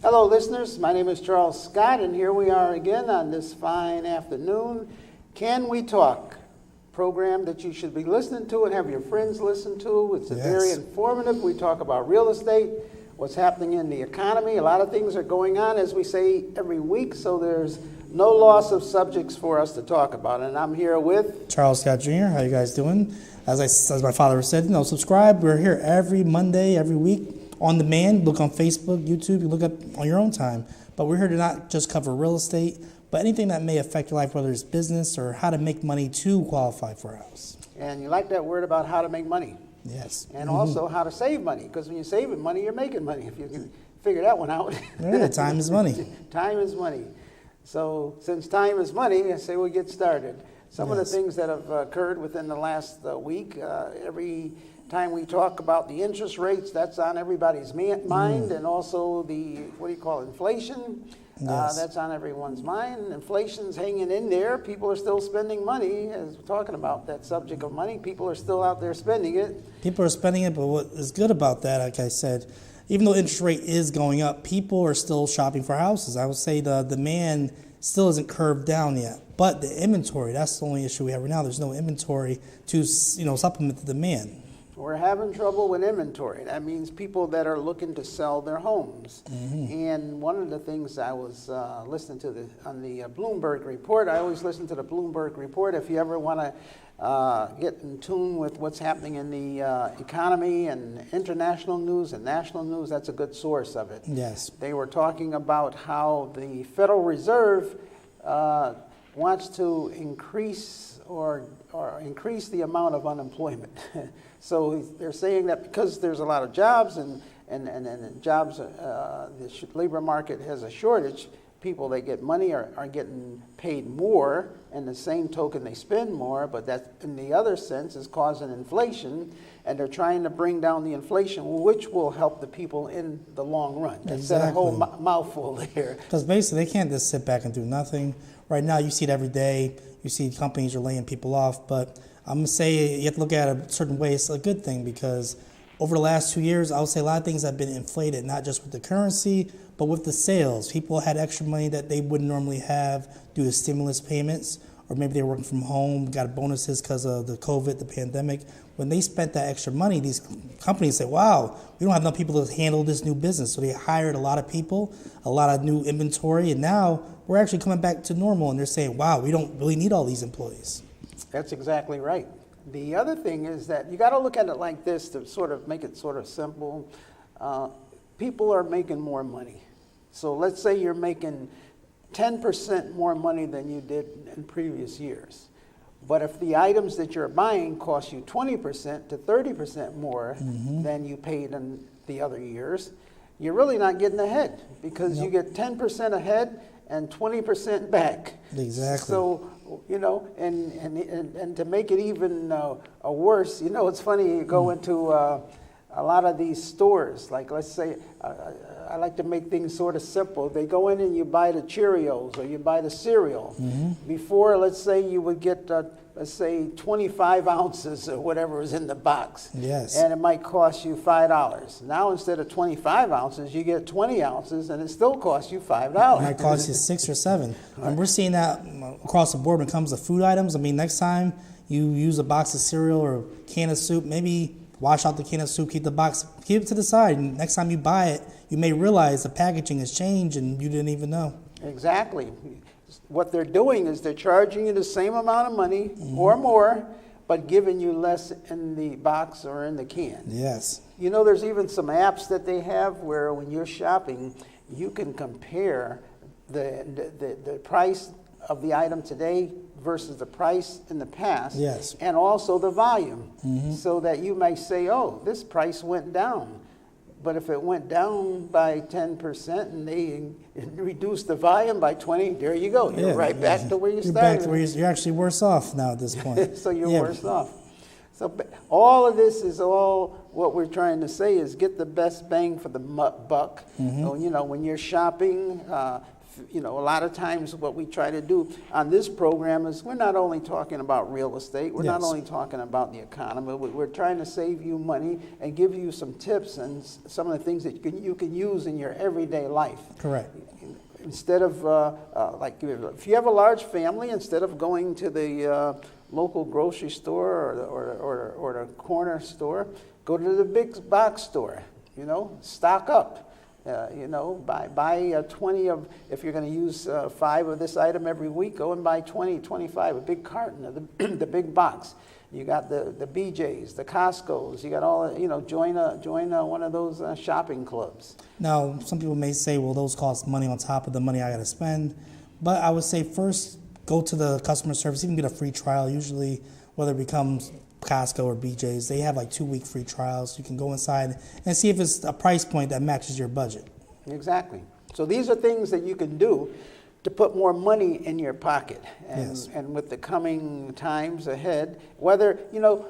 Hello, listeners. My name is Charles Scott, and here we are again on this fine afternoon. Can We Talk? Program that you should be listening to and have your friends listen to. It's very informative. We talk about real estate, what's happening in the economy. A lot of things are going on, as we say every week, so there's no loss of subjects for us to talk about. And I'm here with Charles Scott Jr. How you guys doing? As my father said, subscribe. We're here every Monday, every week on demand. Look on Facebook, YouTube. You look up on your own time. But we're here to not just cover real estate, but anything that may affect your life, whether it's business or how to make money to qualify for a house. And you like that word about how to make money. Yes. And also how to save money, because when you're saving money, you're making money. If you can figure that one out. Yeah, time is money. Time is money. So since time is money, I say we get started. Some of the things that have occurred within the last week, every time we talk about the interest rates, that's on everybody's mind, and also the, inflation. That's on everyone's mind. Inflation's hanging in there. People are still spending money. As we're talking about that subject of money, people are still out there spending it. People are spending it, but what is good about that, like I said, even though interest rate is going up, people are still shopping for houses. I would say the demand still isn't curved down yet. But the inventory, that's the only issue we have right now. There's no inventory to supplement the demand. We're having trouble with inventory. That means people that are looking to sell their homes. And one of the things I was listening to on the Bloomberg report, I always listen to the Bloomberg report. If you ever want to get in tune with what's happening in the economy and international news and national news, that's a good source of it. Yes. They were talking about how the Federal Reserve wants to increase increase the amount of unemployment. So they're saying that because there's a lot of jobs and jobs, the labor market has a shortage, people that get money are getting paid more, and the same token they spend more, but that in the other sense is causing inflation, and they're trying to bring down the inflation, which will help the people in the long run. That's a whole mouthful there. Because basically they can't just sit back and do nothing. Right now you see it every day. You see companies are laying people off, but I'm going to say you have to look at it a certain way. It's a good thing because over the last 2 years, I would say a lot of things have been inflated, not just with the currency, but with the sales. People had extra money that they wouldn't normally have due to stimulus payments, or maybe they were working from home, got bonuses because of the COVID, the pandemic. When they spent that extra money, these companies said, wow, we don't have enough people to handle this new business. So they hired a lot of people, a lot of new inventory, and now we're actually coming back to normal, and they're saying, wow, we don't really need all these employees. That's exactly right. The other thing is that you got to look at it like this to sort of make it sort of simple. People are making more money. So let's say you're making 10% more money than you did in previous years. But if the items that you're buying cost you 20% to 30% more than you paid in the other years, you're really not getting ahead because you get 10% ahead and 20% back. Exactly. So, and to make it even worse, it's funny, you go into a lot of these stores, like let's say, I like to make things sort of simple. They go in and you buy the Cheerios or you buy the cereal. Before, let's say you would get, let's say 25 ounces or whatever is in the box. Yes. And it might cost you $5. Now instead of 25 ounces, you get 20 ounces and it still costs you $5. It might cost you 6 or 7. And we're seeing that across the board when it comes to food items. I mean, next time you use a box of cereal or a can of soup, maybe wash out the can of soup, keep the box, keep it to the side. And next time you buy it, you may realize the packaging has changed and you didn't even know. Exactly. What they're doing is they're charging you the same amount of money or more, but giving you less in the box or in the can. Yes. There's even some apps that they have where when you're shopping, you can compare the price of the item today versus the price in the past. Yes. And also the volume, so that you may say, oh, this price went down. But if it went down by 10% and they reduced the volume by 20, there you go. You're right back to where you started. Back to where you're actually worse off now at this point. So you're worse off. So all of this is all what we're trying to say is get the best bang for the buck. When you're shopping, you know, a lot of times what we try to do on this program is we're not only talking about real estate, we're not Yes. only talking about the economy, we're trying to save you money and give you some tips and some of the things that you can use in your everyday life. Correct. Instead of, like, if you have a large family, instead of going to the local grocery store or the corner store, go to the big box store, you know, stock up. You know, buy 20 of, if you're going to use 5 of this item every week, go and buy 20, 25, a big carton of the big box. You got the BJ's, the Costco's, you got all, you know, join one of those shopping clubs. Now, some people may say, well, those cost money on top of the money I got to spend. But I would say first, go to the customer service, even get a free trial. Usually, whether it becomes Costco or BJ's, they have like 2-week free trials. You can go inside and see if it's a price point that matches your budget. Exactly. So these are things that you can do to put more money in your pocket. And, Yes. and with the coming times ahead, whether, you know,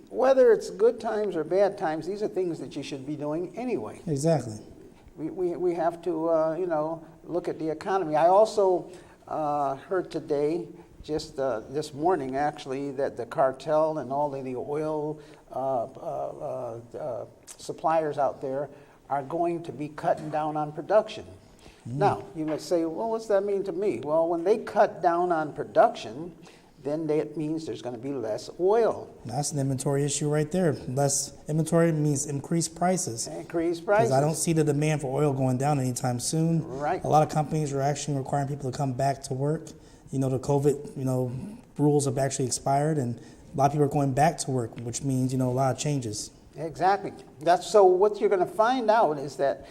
whether it's good times or bad times, these are things that you should be doing anyway. Exactly. We have to, you know, look at the economy. I also heard today, just this morning actually, that the cartel and all of the oil suppliers out there are going to be cutting down on production. Now, you may say, well, what's that mean to me? Well, when they cut down on production, then that means there's going to be less oil. That's an inventory issue right there. Less inventory means increased prices. Increased prices. Because I don't see the demand for oil going down anytime soon. Right. A lot of companies are actually requiring people to come back to work. You know, the COVID, you know, rules have actually expired, and a lot of people are going back to work, which means, you know, a lot of changes. Exactly. So what you're going to find out is that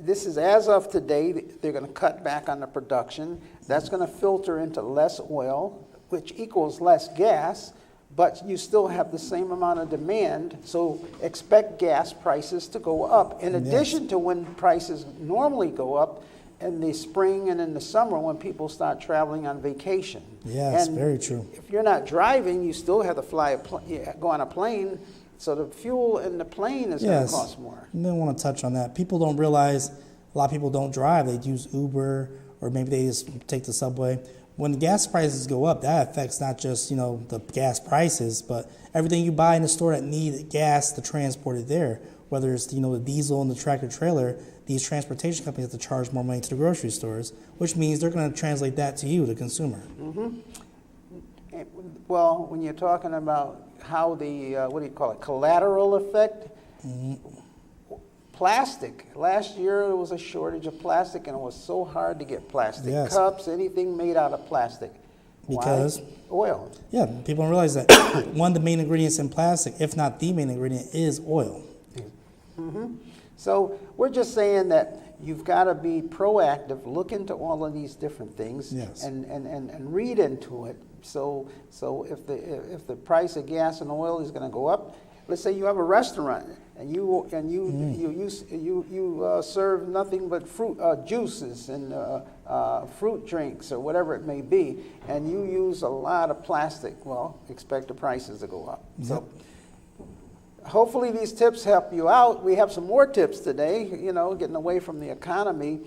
this is, as of today, they're going to cut back on the production. That's going to filter into less oil, which equals less gas, but you still have the same amount of demand, so expect gas prices to go up. In addition to when prices normally go up in the spring and in the summer when people start traveling on vacation. Yes, and very true. if you're not driving, you still have to go on a plane, so the fuel in the plane is going to cost more. You may want to touch on that. People don't realize, a lot of people don't drive. They use Uber, or maybe they just take the subway. When the gas prices go up, that affects not just, you know, the gas prices, but everything you buy in the store that need gas to transport it there. Whether it's, you know, the diesel and the tractor trailer, these transportation companies have to charge more money to the grocery stores, which means they're going to translate that to you, the consumer. Mm-hmm. Well, when you're talking about how the, what do you call it, collateral effect, plastic. Last year there was a shortage of plastic, and it was so hard to get plastic. Yes. Cups, anything made out of plastic. Because? Why? Oil. Yeah, people don't realize that one of the main ingredients in plastic, if not the main ingredient, is oil. Mm-hmm. So we're just saying that you've got to be proactive, look into all of these different things, Yes. and read into it. So if the price of gas and oil is going to go up, let's say you have a restaurant and you serve nothing but fruit juices and fruit drinks or whatever it may be, and you use a lot of plastic. Well, expect the prices to go up. Yep. So hopefully these tips help you out. We have some more tips today, you know, getting away from the economy.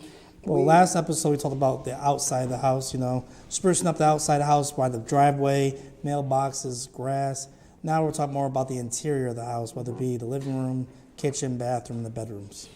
Well, last episode we talked about the outside of the house, you know, sprucing up the outside of the house by the driveway, mailboxes, grass. Now we're talking more about the interior of the house, whether it be the living room, kitchen, bathroom, and the bedrooms.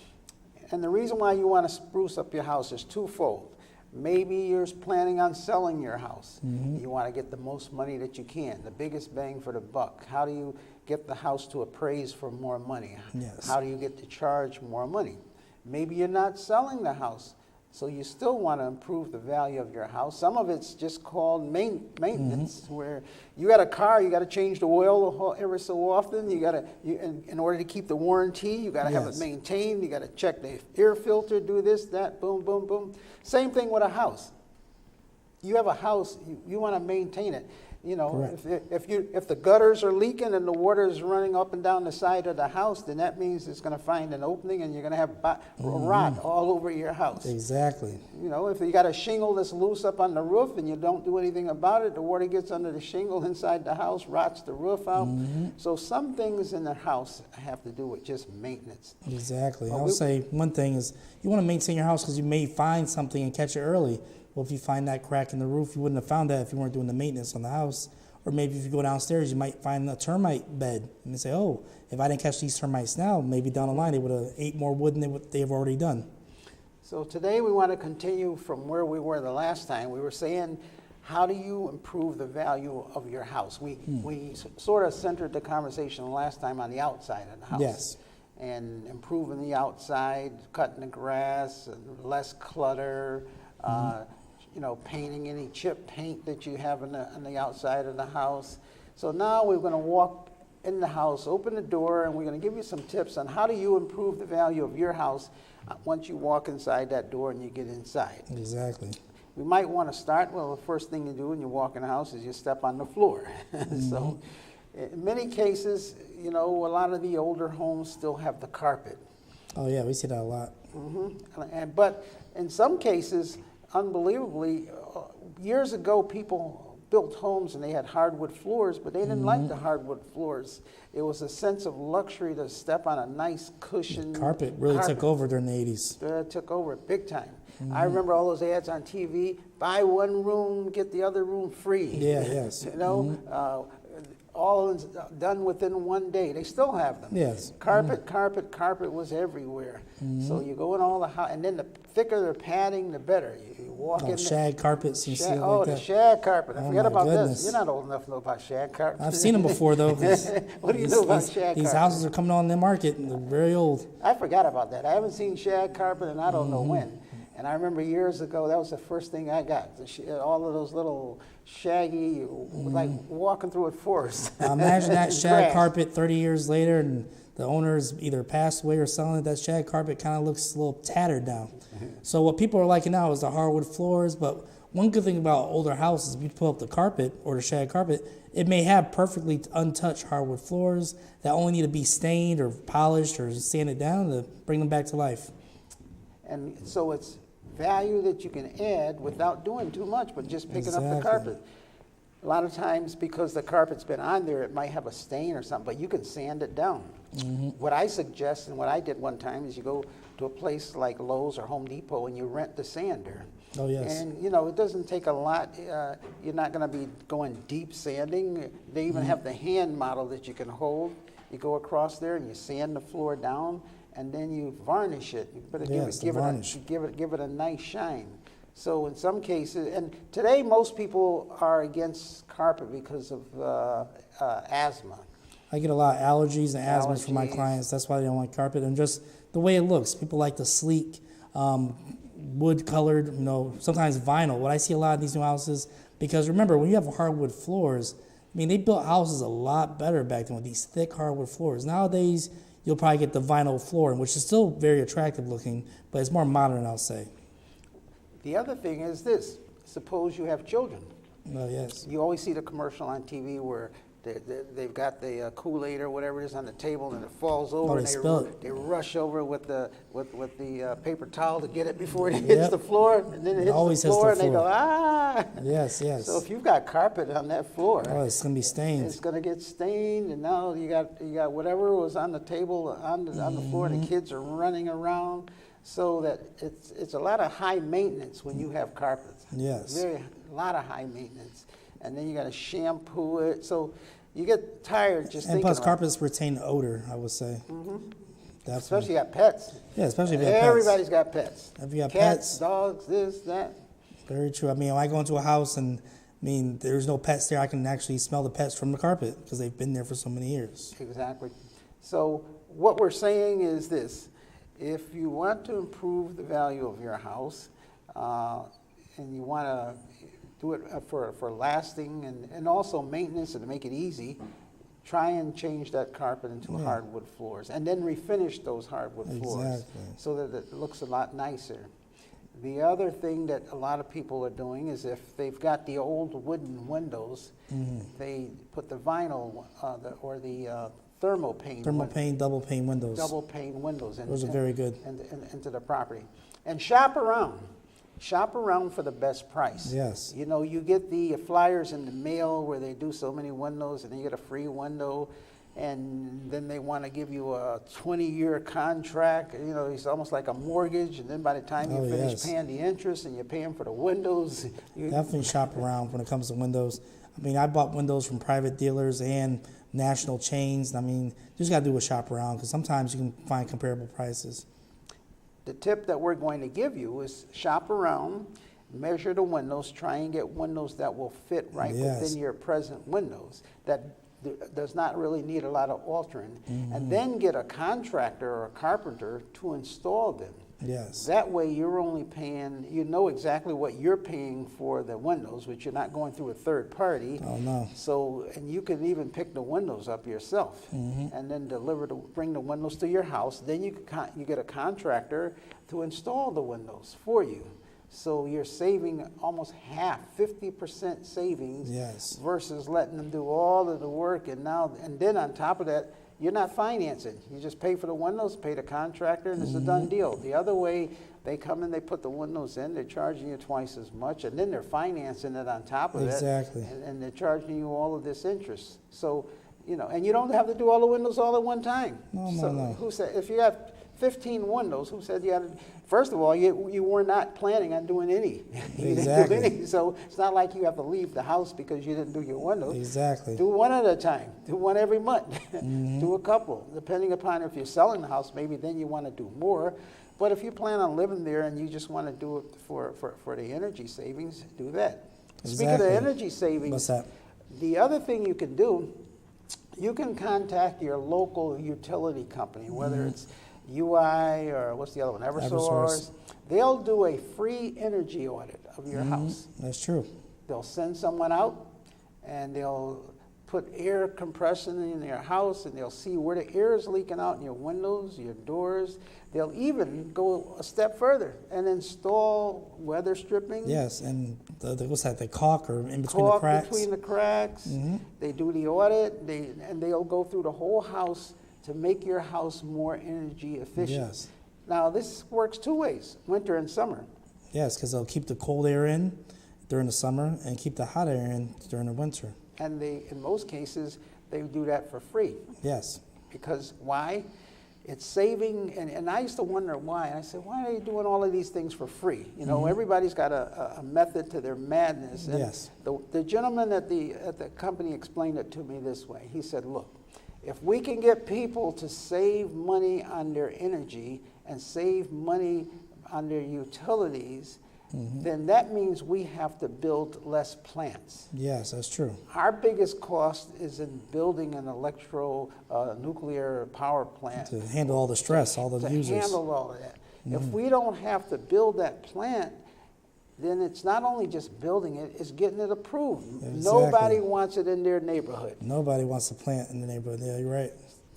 And the reason why you want to spruce up your house is twofold. Maybe you're planning on selling your house. Mm-hmm. You want to get the most money that you can, the biggest bang for the buck. How do you get the house to appraise for more money? Yes. How do you get to charge more money? Maybe you're not selling the house, so you still want to improve the value of your house. Some of it's just called maintenance, where you got a car, you got to change the oil every so often. You got to, in order to keep the warranty, you got to have it maintained. You got to check the air filter, do this, that, boom, boom, boom. Same thing with a house. You have a house, you want to maintain it. You know, Correct. if the gutters are leaking and the water is running up and down the side of the house, then that means it's going to find an opening and you're going to have rot all over your house. Exactly. You know, if you got a shingle that's loose up on the roof and you don't do anything about it, the water gets under the shingle inside the house, rots the roof out. So some things in the house have to do with just maintenance. Exactly. Well, I would say one thing is you want to maintain your house because you may find something and catch it early. Well, if you find that crack in the roof, you wouldn't have found that if you weren't doing the maintenance on the house. Or maybe if you go downstairs, you might find a termite bed and say, oh, if I didn't catch these termites now, maybe down the line they would have ate more wood than they've already done. So today we want to continue from where we were the last time. We were saying, how do you improve the value of your house? We sort of centered the conversation last time on the outside of the house. Yes. And improving the outside, cutting the grass, and less clutter, you know, painting any chip paint that you have on the outside of the house. So now we're going to walk in the house, open the door, and we're going to give you some tips on how do you improve the value of your house once you walk inside that door and you get inside. Exactly. We might want to start, well, the first thing you do when you walk in the house is you step on the floor. So in many cases, you know, a lot of the older homes still have the carpet. Oh, yeah, we see that a lot. But in some cases, unbelievably, years ago, people built homes and they had hardwood floors, but they didn't like the hardwood floors. It was a sense of luxury to step on a nice cushion. Carpet really took over during the 80s. It took over big time. I remember all those ads on TV, buy one room, get the other room free. Yeah, yes. You know, all is done within one day. They still have them. Yes. Carpet was everywhere. So you go in all the house, and then the thicker the padding, the better. You walk in. Shag carpets and stuff Oh, like the that. shag carpet. I Oh, forget my about goodness. this. You're not old enough to know about shag carpet. I've seen them before, though. What do you know about shag These carpet? houses are coming on the market, and they're very old. I forgot about that. I haven't seen shag carpet and I don't know when. And I remember years ago, that was the first thing I got. All of those little shaggy, like walking through a forest. Now imagine that shag Grass. carpet 30 years later, and the owners either passed away or selling it. That shag carpet kind of looks a little tattered now. So what people are liking now is the hardwood floors. But one good thing about older houses, if you pull up the carpet or the shag carpet, it may have perfectly untouched hardwood floors that only need to be stained or polished or sanded down to bring them back to life. And so it's value that you can add without doing too much, but just picking up the Exactly. carpet. A lot of times, because the carpet's been on there, it might have a stain or something, but you can sand it down. What I suggest and what I did one time is you go to a place like Lowe's or Home Depot and you rent the sander. Oh, yes. And, you know, it doesn't take a lot. You're not going to be going deep sanding. They even have the hand model that you can hold. You go across there and you sand the floor down, and then you varnish it. You better Yes, the varnish. give it a nice shine. So in some cases, and today most people are against carpet because of asthma. I get a lot of allergies and asthmas from my Allergies. clients. That's why they don't like carpet, and just the way it looks. People like the sleek, wood-colored, sometimes vinyl. What I see a lot of these new houses, because remember, when you have hardwood floors, I mean, they built houses a lot better back then with these thick hardwood floors. Nowadays, you'll probably get the vinyl flooring, which is still very attractive looking, but it's more modern, I'll say. The other thing is this. Suppose you have children. Oh, yes. You always see the commercial on TV where they've got the Kool-Aid or whatever it is on the table and it falls over and they spill it. they rush over with the paper towel to get it before it hits Yep. the floor, and then it hits always the hits the floor and they go, floor. ah! Yes, yes. So if you've got carpet on that floor, Oh, it's going to be stained. it's going to get stained, and now you got whatever was on the table on the floor, and the kids are running around. So that it's a lot of high maintenance when you have carpets. Yes. A lot of high maintenance, and then you got to shampoo it. So you get tired just And thinking. plus, about carpets retain odor, I would say. it. Especially you got pets. Yeah, especially if you have pets. Everybody's got pets. If you got Cats, pets. dogs, this, that. Very true. I mean, when I go into a house and there's no pets there, I can actually smell the pets from the carpet because they've been there for so many years. Exactly. So what we're saying is this. If you want to improve the value of your house, and you want to do it for lasting and also maintenance and to make it easy, try and change that carpet into hardwood floors and then refinish those hardwood floors Exactly. so that it looks a lot nicer. The other thing that a lot of people are doing is if they've got the old wooden windows, they put the vinyl or the thermopane Double pane windows. double pane windows Those are very good. into the property. And shop around. Shop around for the best price. Yes. You know, you get the flyers in the mail where they do so many windows and you get a free window, and then they want to give you a 20-year contract. You know, it's almost like a mortgage, and then by the time you finish paying the interest and you're paying for the windows. Definitely shop around when it comes to windows. I mean, I bought windows from private dealers and national chains. I mean, you just got to do a shop around because sometimes you can find comparable prices. The tip that we're going to give you is shop around, measure the windows, try and get windows that will fit right within your present windows, that does not really need a lot of altering, and then get a contractor or a carpenter to install them. Yes. That way you're only paying, you know exactly what you're paying for the windows, which you're not going through a third party. Oh, no. So, and you can even pick the windows up yourself and then bring the windows to your house. Then you get a contractor to install the windows for you. So you're saving almost half, 50% savings versus letting them do all of the work. And then on top of that, you're not financing. You just pay for the windows, pay the contractor, and it's a done deal. The other way, they come in, they put the windows in, they're charging you twice as much, and then they're financing it on top of it. Exactly. And they're charging you all of this interest. So, you know, and you don't have to do all the windows all at one time. No. Who said, if you have 15 windows, who said you had to? First of all, you were not planning on doing any. You didn't do any. So it's not like you have to leave the house because you didn't do your windows. Exactly. Do one at a time. Do one every month. Do a couple. Depending upon if you're selling the house, maybe then you want to do more. But if you plan on living there and you just want to do it for the energy savings, do that. Speaking of energy savings, what's that? The other thing you can do, you can contact your local utility company, whether it's UI or what's the other one, Eversource. They'll do a free energy audit of your house. That's true. They'll send someone out and they'll put air compression in your house and they'll see where the air is leaking out in your windows, your doors. They'll even go a step further and install weather stripping. Yes, and what's that, the caulk or in between the cracks? Between the cracks. They do the audit and they'll go through the whole house to make your house more energy efficient. Yes. Now, this works two ways, winter and summer. Yes, because they'll keep the cold air in during the summer and keep the hot air in during the winter. And in most cases, they do that for free. Yes. Because why? It's saving, and I used to wonder why. And I said, why are they doing all of these things for free? You know, everybody's got a method to their madness. And the gentleman at the company explained it to me this way. He said, look, if we can get people to save money on their energy and save money on their utilities, then that means we have to build less plants. Yes, that's true. Our biggest cost is in building an nuclear power plant. To handle all the stress, all the users. To handle all of that. If we don't have to build that plant, then it's not only just building it, it's getting it approved. Exactly. Nobody wants it in their neighborhood. Nobody wants to plant in the neighborhood. Yeah, you're right.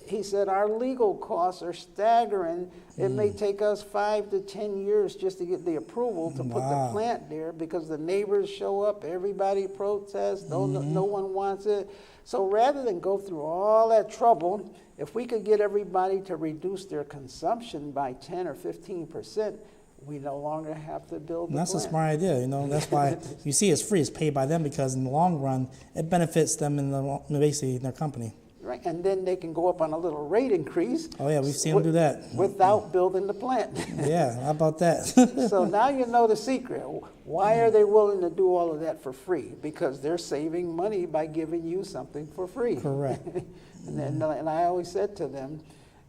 He said our legal costs are staggering. It may take us 5 to 10 years just to get the approval to put the plant there because the neighbors show up, everybody protests, no one wants it. So rather than go through all that trouble, if we could get everybody to reduce their consumption by 10 or 15%, we no longer have to build the That's plant. a smart idea, you know. That's why you see it's free. It's paid by them because in the long run, it benefits them basically in their company. Right, and then they can go up on a little rate increase. Oh yeah, we've seen them do that. Without building the plant. Yeah, how about that? So now you know the secret. Why are they willing to do all of that for free? Because they're saving money by giving you something for free. Correct. And I always said to them,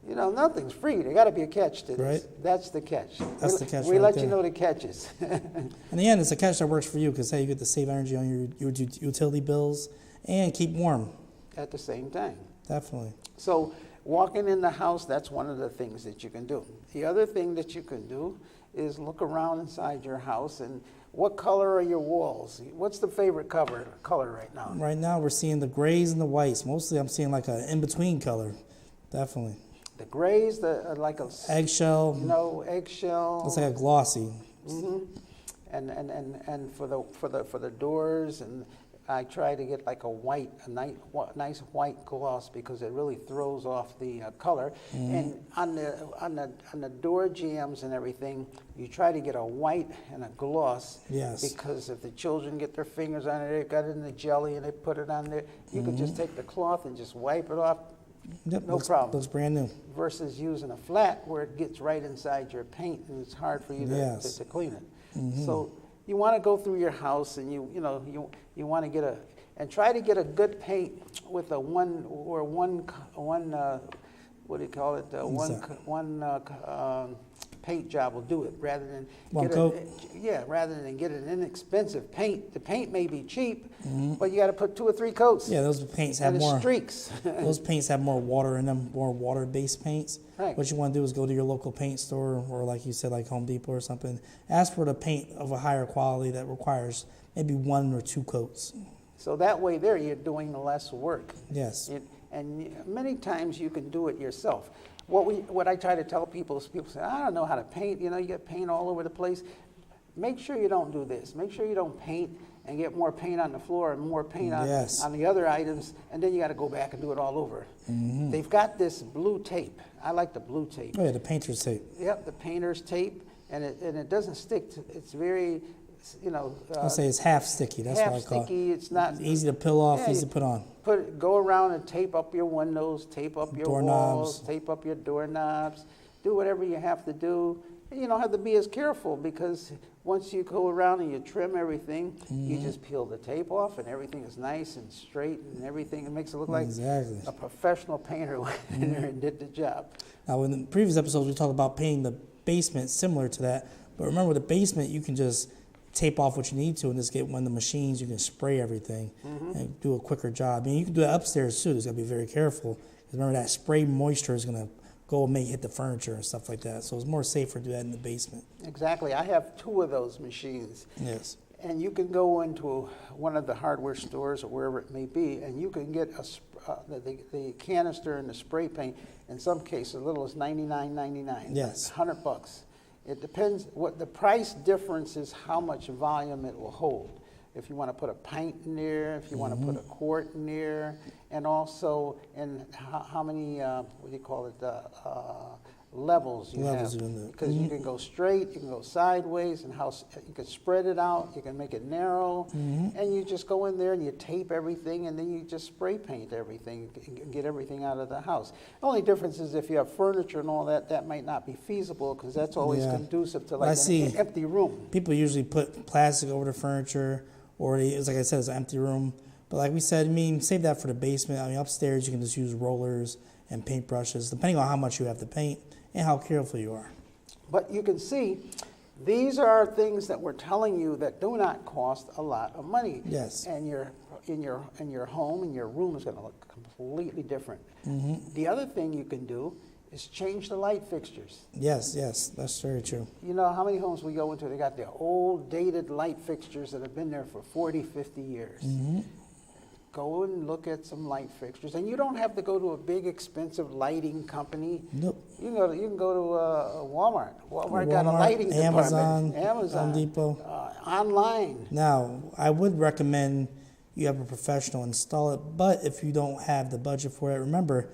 you know, nothing's free. There got to be a catch to this. Right. That's the catch. That's the catch We right let there. you know the catches. In the end, it's a catch that works for you because, hey, you get to save energy on your utility bills and keep warm. At the same time. Definitely. So walking in the house, that's one of the things that you can do. The other thing that you can do is look around inside your house and what color are your walls? What's the favorite color right now? Right now, we're seeing the grays and the whites. Mostly, I'm seeing like an in-between color. Definitely. The grays, like a Eggshell. No, eggshell. Looks like a glossy. And for the doors, and I try to get like a nice white gloss because it really throws off the color. And on the door jambs and everything, you try to get a white and a gloss. Yes. Because if the children get their fingers on it, they got it in the jelly and they put it on there, you could just take the cloth and just wipe it off. Yep, No problem. Looks brand new. Versus using a flat where it gets right inside your paint and it's hard for you to clean it. So you want to go through your house and you want to get and try to get a good paint with a one what do you call it? One paint job will do it rather than One coat? rather than get an inexpensive paint. The paint may be cheap, but you got to put 2 or 3 coats. Yeah, those paints have and more streaks. Those paints have more water in them, more water-based paints. Right. What you want to do is go to your local paint store, or like you said, like Home Depot or something. Ask for the paint of a higher quality that requires maybe 1 or 2 coats. So that way there you're doing less work. Yes. And many times you can do it yourself. What I try to tell people is people say, I don't know how to paint. You get paint all over the place. Make sure you don't do this. Make sure you don't paint and get more paint on the floor and more paint on the other items, and then you got to go back and do it all over. They've got this blue tape. I like the blue tape. Oh yeah, the painter's tape. Yep, the painter's tape, and it doesn't stick. It's very, I'll say it's half sticky. That's what I call it. half sticky. It's not Easy to peel off, easy to put on. Go around and tape up your windows, tape up your walls, tape up your doorknobs, do whatever you have to do. And you don't have to be as careful because once you go around and you trim everything, you just peel the tape off and everything is nice and straight and everything. It makes it look like a professional painter went in there and did the job. Now, in the previous episodes, we talked about painting the basement similar to that. But remember, the basement, you can just tape off what you need to and just get one of the machines. You can spray everything and do a quicker job. I mean, you can do that upstairs too. Just got to be very careful. Because remember, that spray moisture is going to go and hit the furniture and stuff like that. So it's more safer to do that in the basement. Exactly. I have 2 of those machines. Yes. And you can go into one of the hardware stores or wherever it may be, and you can get the canister and the spray paint, in some cases, as little as $99.99. Yes. $100. It depends. What the price difference is how much volume it will hold. If you want to put a pint in there, if you want to put a quart in there, and also in how many, what do you call it, levels you have. Because you can go straight, you can go sideways, and you can spread it out, you can make it narrow, and you just go in there and you tape everything, and then you just spray paint everything and get everything out of the house. The only difference is if you have furniture and all that, that might not be feasible because that's always conducive to like an empty room. People usually put plastic over the furniture, or it's like I said, it's an empty room. But like we said, save that for the basement. Upstairs you can just use rollers and paintbrushes, depending on how much you have to paint and how careful you are. But you can see, these are things that we're telling you that do not cost a lot of money. Yes. And in your home, and your room is going to look completely different. The other thing you can do is change the light fixtures. Yes, that's very true. You know how many homes we go into, they got their old dated light fixtures that have been there for 40, 50 years. Go and look at some light fixtures, and you don't have to go to a big expensive lighting company. Nope. You can go to Walmart. Walmart got a lighting department. Amazon, Home Depot, online. Now, I would recommend you have a professional install it, but if you don't have the budget for it, remember,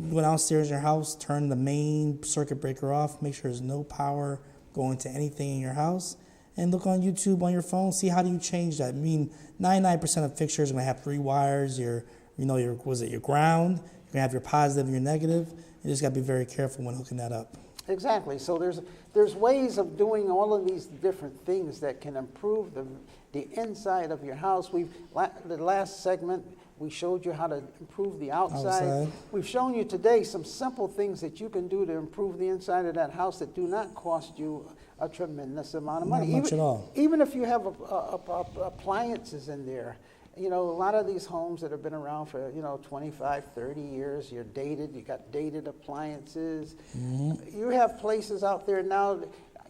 go downstairs in your house, turn the main circuit breaker off, make sure there's no power going to anything in your house, and look on YouTube on your phone, see how do you change that. 99% of fixtures are going to have 3 wires, your ground, you're going to have your positive and your negative. You just got to be very careful when hooking that up. Exactly. So there's ways of doing all of these different things that can improve the inside of your house. The last segment, we showed you how to improve the outside. We've shown you today some simple things that you can do to improve the inside of that house that do not cost you a tremendous amount of money. Not much at all. Even if you have appliances in there. A lot of these homes that have been around for, 25, 30 years, you got dated appliances. You have places out there now,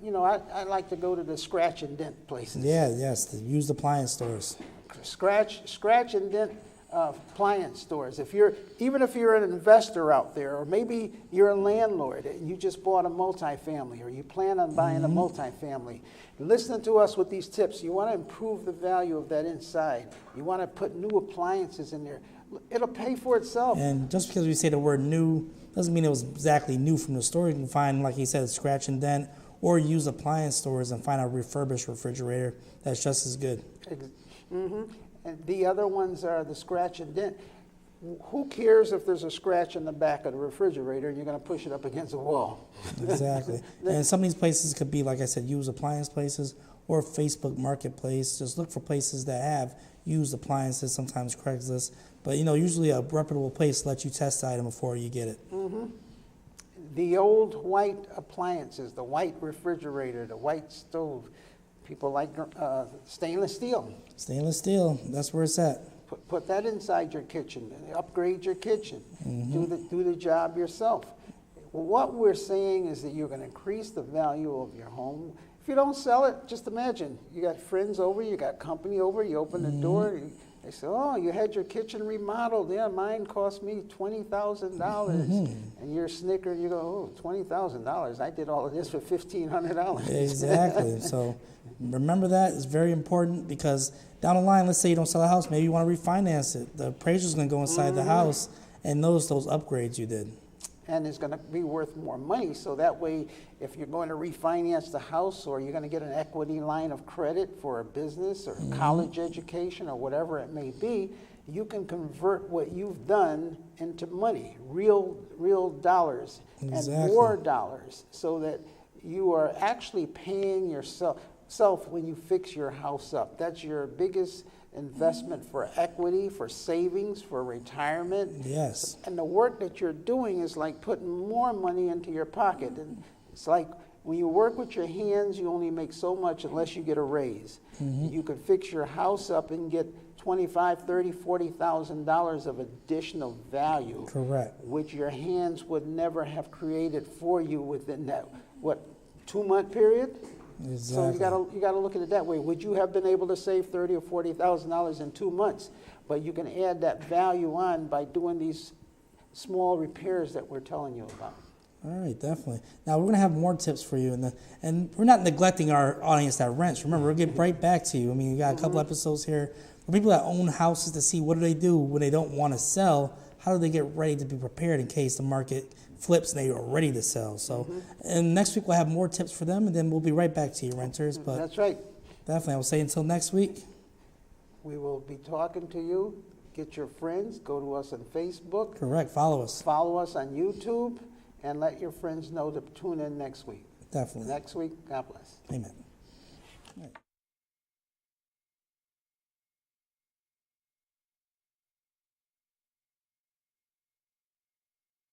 I like to go to the scratch and dent places. Yeah, yes, the used appliance stores. Scratch and dent appliance stores. Even if you're an investor out there, or maybe you're a landlord and you just bought a multifamily, or you plan on buying a multifamily, listening to us with these tips, you want to improve the value of that inside. You want to put new appliances in there. It'll pay for itself. And just because we say the word new doesn't mean it was exactly new from the store. You can find, like he said, a scratch and dent, or use appliance stores and find a refurbished refrigerator that's just as good. Mm-hmm. And the other ones are the scratch and dent. Who cares if there's a scratch in the back of the refrigerator and you're going to push it up against a wall? Exactly. And some of these places could be, like I said, used appliance places or Facebook Marketplace. Just look for places that have used appliances, sometimes Craigslist. But, usually a reputable place lets you test the item before you get it. Mm-hmm. The old white appliances, the white refrigerator, the white stove, people like stainless steel. Stainless steel, that's where it's at. Put that inside your kitchen. Upgrade your kitchen. Mm-hmm. Do the job yourself. What we're saying is that you're going to increase the value of your home. If you don't sell it, just imagine. You got friends over, you got company over, you open the door, they say, oh, you had your kitchen remodeled. Yeah, mine cost me $20,000. And you're snickered, you go, oh, $20,000. I did all of this for $1,500. Exactly. So remember that. It's very important, because down the line, let's say you don't sell a house, maybe you want to refinance it. The appraiser's going to go inside the house and notice those upgrades you did. And it's going to be worth more money, so that way, if you're going to refinance the house, or you're going to get an equity line of credit for a business or college education or whatever it may be, you can convert what you've done into money, real dollars, and more dollars, so that you are actually paying yourself when you fix your house up. That's your biggest investment for equity, for savings, for retirement. Yes. And the work that you're doing is like putting more money into your pocket. And it's like when you work with your hands, you only make so much unless you get a raise. You could fix your house up and get $25,000, $30,000, $40,000 of additional value. Correct. Which your hands would never have created for you within that, 2-month period? Exactly. So you gotta look at it that way. Would you have been able to save $30,000 or $40,000 in 2 months? But you can add that value on by doing these small repairs that we're telling you about. All right, definitely. Now we're going to have more tips for you, and we're not neglecting our audience that rents. Remember, we'll get right back to you. I mean, you got a couple episodes here for people that own houses to see what do they do when they don't want to sell. How do they get ready to be prepared in case the market flips and they are ready to sell? So, and next week we'll have more tips for them, and then we'll be right back to you, renters. But that's right. Definitely, I will say until next week. We will be talking to you. Get your friends. Go to us on Facebook. Correct. Follow us. Follow us on YouTube, and let your friends know to tune in next week. Definitely. Next week, God bless. Amen. All right.